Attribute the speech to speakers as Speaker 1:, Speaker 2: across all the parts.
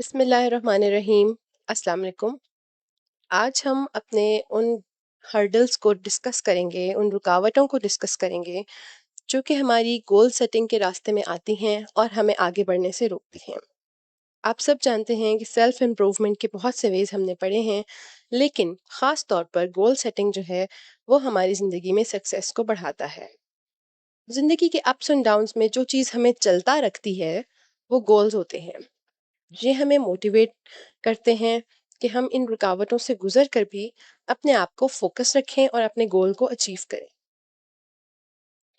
Speaker 1: बिस्मिल्लाहिर्रहमानिर्रहीम। अस्सलाम वालेकुम। आज हम अपने उन हर्डल्स को डिस्कस करेंगे, उन रुकावटों को डिस्कस करेंगे जो कि हमारी गोल सेटिंग के रास्ते में आती हैं और हमें आगे बढ़ने से रोकती हैं। आप सब जानते हैं कि सेल्फ इम्प्रूवमेंट के बहुत से वेज हमने पढ़े हैं, लेकिन ख़ास तौर पर गोल सेटिंग जो है वो हमारी ज़िंदगी में सक्सेस को बढ़ाता है। ज़िंदगी के अप्स एंड डाउन्स में जो चीज़ हमें चलता रखती है वो गोल्स होते हैं। ये हमें मोटिवेट करते हैं कि हम इन रुकावटों से गुजर कर भी अपने आप को फोकस रखें और अपने गोल को अचीव करें।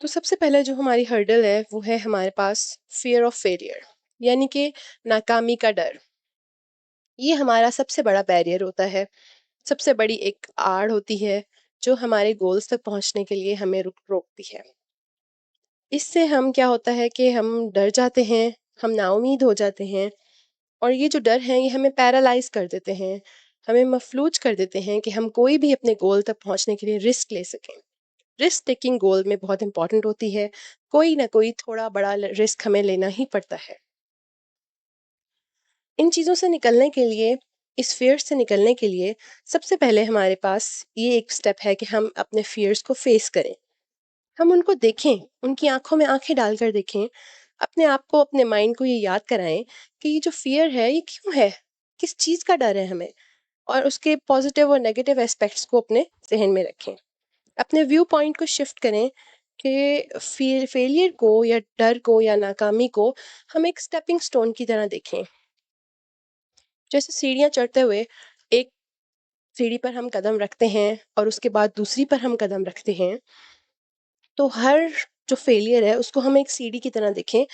Speaker 1: तो सबसे पहले जो हमारी हर्डल है वो है हमारे पास फियर ऑफ फेलियर, यानी कि नाकामी का डर। ये हमारा सबसे बड़ा बैरियर होता है, सबसे बड़ी एक आड़ होती है जो हमारे गोल्स तक पहुंचने के लिए हमें रोकती है। इससे हम क्या होता है कि हम डर जाते हैं, हम नाउमीद हो जाते हैं और ये जो डर है ये हमें पैरालाइज कर देते हैं, हमें मफलूज कर देते हैं कि हम कोई भी अपने गोल तक पहुंचने के लिए रिस्क ले सकें। रिस्क टेकिंग गोल में बहुत इंपॉर्टेंट होती है। कोई ना कोई थोड़ा बड़ा रिस्क हमें लेना ही पड़ता है। इन चीज़ों से निकलने के लिए, इस फियर्स से निकलने के लिए सबसे पहले हमारे पास ये एक स्टेप है कि हम अपने फियर्स को फेस करें। हम उनको देखें, उनकी आंखों में आंखें डालकर देखें, अपने आप को, अपने माइंड को ये याद कराएं कि ये जो फियर है ये क्यों है, किस चीज़ का डर है हमें, और उसके पॉजिटिव और नेगेटिव एस्पेक्ट्स को अपने जहन में रखें। अपने व्यू पॉइंट को शिफ्ट करें कि फेलियर को या डर को या नाकामी को हम एक स्टेपिंग स्टोन की तरह देखें। जैसे सीढ़ियाँ चढ़ते हुए एक सीढ़ी पर हम कदम रखते हैं और उसके बाद दूसरी पर हम कदम रखते हैं, तो हर जो फेलियर है उसको हम एक सीढ़ी की तरह देखें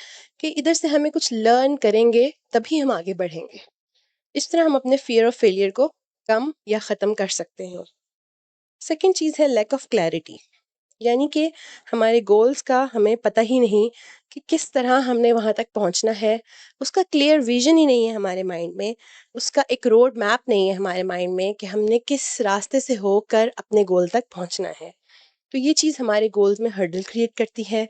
Speaker 1: कि इधर से हमें कुछ लर्न करेंगे तभी हम आगे बढ़ेंगे। इस तरह हम अपने फियर ऑफ फेलियर को कम या ख़त्म कर सकते हैं। सेकंड चीज़ है लैक ऑफ क्लैरिटी, यानी कि हमारे गोल्स का हमें पता ही नहीं कि किस तरह हमने वहाँ तक पहुँचना है। उसका क्लियर विजन ही नहीं है हमारे माइंड में, उसका एक रोड मैप नहीं है हमारे माइंड में कि हमने किस रास्ते से होकर अपने गोल तक पहुँचना है। तो ये चीज़ हमारे गोल्स में हर्डल क्रिएट करती है।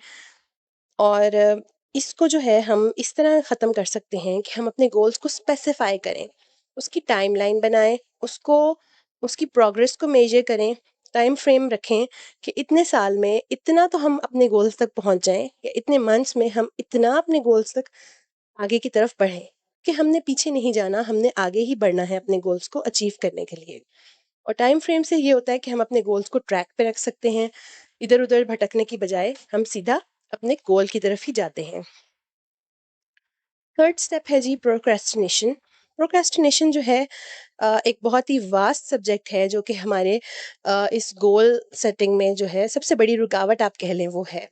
Speaker 1: और इसको जो है हम इस तरह ख़त्म कर सकते हैं कि हम अपने गोल्स को स्पेसिफाई करें, उसकी टाइमलाइन बनाएं, उसको, उसकी प्रोग्रेस को मेजर करें, टाइम फ्रेम रखें कि इतने साल में इतना तो हम अपने गोल्स तक पहुंच जाएं, या इतने मंथ्स में हम इतना अपने गोल्स तक आगे की तरफ बढ़ें। कि हमने पीछे नहीं जाना, हमने आगे ही बढ़ना है अपने गोल्स को अचीव करने के लिए। और टाइम फ्रेम से ये होता है कि हम अपने गोल्स को ट्रैक पे रख सकते हैं, इधर उधर भटकने की बजाय हम सीधा अपने गोल की तरफ ही जाते हैं। थर्ड स्टेप है जी प्रोक्रेस्टिनेशन। प्रोक्रेस्टिनेशन जो है एक बहुत ही वास्ट सब्जेक्ट है जो कि हमारे इस गोल सेटिंग में जो है सबसे बड़ी रुकावट आप कह लें वो है।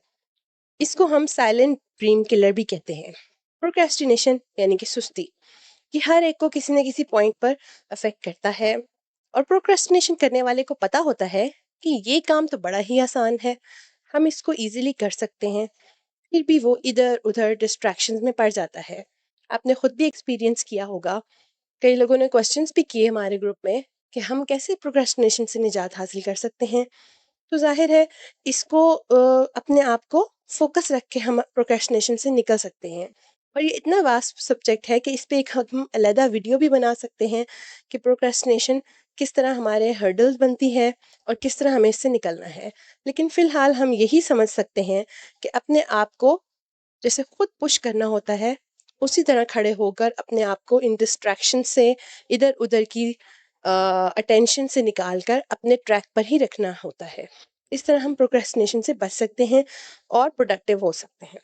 Speaker 1: इसको हम साइलेंट ड्रीम किलर भी कहते हैं। प्रोक्रेस्टिनेशन यानी कि सुस्ती, कि हर एक को किसी न किसी पॉइंट पर अफेक्ट करता है। और प्रोक्रेस्टिनेशन करने वाले को पता होता है कि ये काम तो बड़ा ही आसान है, हम इसको इजीली कर सकते हैं, फिर भी वो इधर उधर डिस्ट्रैक्शंस में पड़ जाता है। आपने खुद भी एक्सपीरियंस किया होगा, कई लोगों ने क्वेश्चंस भी किए हमारे ग्रुप में कि हम कैसे प्रोक्रेस्टिनेशन से निजात हासिल कर सकते हैं। तो जाहिर है इसको अपने आप को फोकस रख के हम प्रोक्रेस्टिनेशन से निकल सकते हैं। और ये इतना वास्ट सब्जेक्ट है कि इस पे एक हम अलहदा वीडियो भी बना सकते हैं कि प्रोक्रेस्टिनेशन किस तरह हमारे हर्डल्स बनती है और किस तरह हमें इससे निकलना है। लेकिन फ़िलहाल हम यही समझ सकते हैं कि अपने आप को जैसे खुद पुश करना होता है, उसी तरह खड़े होकर अपने आप को इन डिस्ट्रैक्शन से, इधर-उधर की अटेंशन से निकाल कर अपने ट्रैक पर ही रखना होता है। इस तरह हम प्रोक्रेस्टिनेशन से बच सकते हैं और प्रोडक्टिव हो सकते हैं।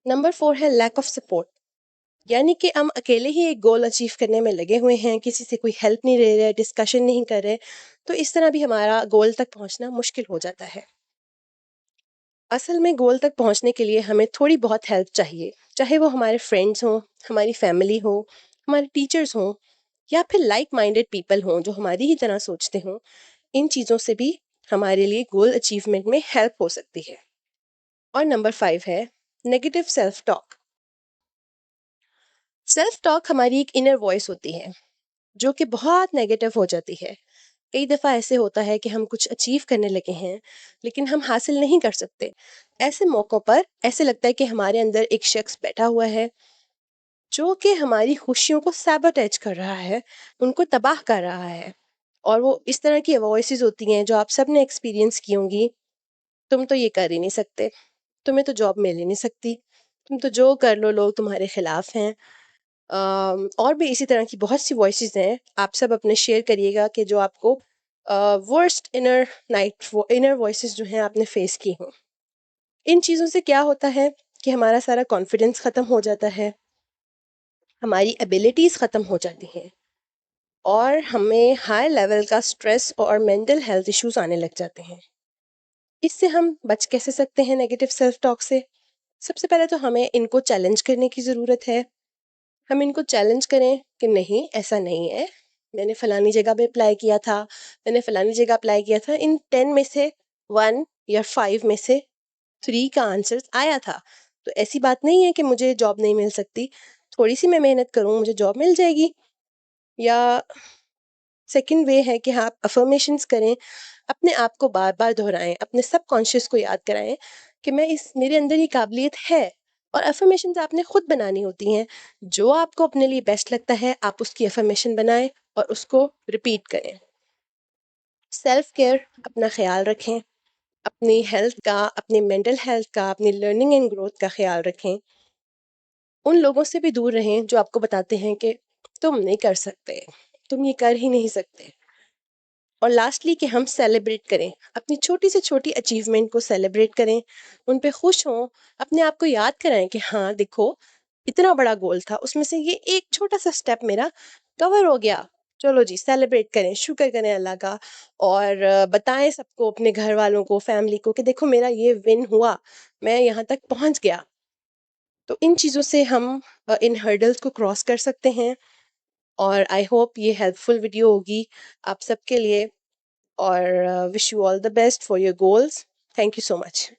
Speaker 1: नंबर 4 है लैक ऑफ सपोर्ट, यानी कि हम अकेले ही एक गोल अचीव करने में लगे हुए हैं, किसी से कोई हेल्प नहीं ले रहे, डिस्कशन नहीं कर रहे, तो इस तरह भी हमारा गोल तक पहुंचना मुश्किल हो जाता है। असल में गोल तक पहुंचने के लिए हमें थोड़ी बहुत हेल्प चाहिए, चाहे वो हमारे फ्रेंड्स हों, हमारी फैमिली हो, हमारे टीचर्स हों, या फिर लाइक माइंडेड पीपल हों जो हमारी ही तरह सोचते हों। इन चीज़ों से भी हमारे लिए गोल अचीवमेंट में हेल्प हो सकती है। और नंबर 5 है negative self talk. Self talk हमारी एक इनर वॉइस होती है जो कि बहुत नेगेटिव हो जाती है। कई दफ़ा ऐसे होता है कि हम कुछ अचीव करने लगे हैं लेकिन हम हासिल नहीं कर सकते। ऐसे मौक़ों पर ऐसे लगता है कि हमारे अंदर एक शख्स बैठा हुआ है जो कि हमारी खुशियों को सैबोटेज कर रहा है, उनको तबाह कर रहा है। और वो इस तरह की वॉइसेस होती हैं जो आप सबने एक्सपीरियंस की होंगी। तुम तो ये कर ही नहीं सकते, तुम्हें तो जॉब मिल ही नहीं सकती, तुम तो जो कर लो लोग तुम्हारे खिलाफ हैं। और भी इसी तरह की बहुत सी वॉइसेस हैं, आप सब अपने शेयर करिएगा कि जो आपको वर्स्ट इनर वॉइसेस जो हैं आपने फेस की हों। इन चीज़ों से क्या होता है कि हमारा सारा कॉन्फिडेंस ख़त्म हो जाता है, हमारी एबिलिटीज़ ख़त्म हो जाती हैं और हमें हाई लेवल का स्ट्रेस और मेंटल हेल्थ इश्यूज आने लग जाते हैं। इससे हम बच कैसे सकते हैं नेगेटिव सेल्फ टॉक से? सबसे पहले तो हमें इनको चैलेंज करने की ज़रूरत है। हम इनको चैलेंज करें कि नहीं, ऐसा नहीं है, मैंने फलानी जगह पे अप्लाई किया था, मैंने फलानी जगह अप्लाई किया था, इन 10 में से 1 या 5 में से 3 का आंसर आया था। तो ऐसी बात नहीं है कि मुझे जॉब नहीं मिल सकती, थोड़ी सी मैं मेहनत करूँ मुझे जॉब मिल जाएगी। या सेकंड वे है कि आप अफर्मेशंस करें, अपने आप को बार बार दोहराएं, अपने सबकॉन्शियस को याद कराएं कि मैं इस मेरे अंदर ये काबिलियत है। और अफर्मेशंस आपने खुद बनानी होती हैं, जो आपको अपने लिए बेस्ट लगता है आप उसकी अफर्मेशन बनाएं और उसको रिपीट करें। सेल्फ केयर, अपना ख्याल रखें, अपनी हेल्थ का, अपनी मेंटल हेल्थ का, अपनी लर्निंग एंड ग्रोथ का ख्याल रखें। उन लोगों से भी दूर रहें जो आपको बताते हैं कि तुम नहीं कर सकते, तुम ये कर ही नहीं सकते। और लास्टली कि हम सेलिब्रेट करें, अपनी छोटी से छोटी अचीवमेंट को सेलिब्रेट करें, उन पे खुश हों, अपने आप को याद कराएं कि हाँ देखो, इतना बड़ा गोल था, उसमें से ये एक छोटा सा स्टेप मेरा कवर हो गया। चलो जी, सेलिब्रेट करें, शुक्र करें अल्लाह का। और बताएं सबको, अपने घर वालों को, फैमिली को कि देखो मेरा ये विन हुआ, मैं यहाँ तक पहुंच गया। तो इन चीज़ों से हम इन हर्डल्स को क्रॉस कर सकते हैं। और आई होप ये हेल्पफुल वीडियो होगी आप सबके लिए। और wish you all the best for your goals. Thank you so much.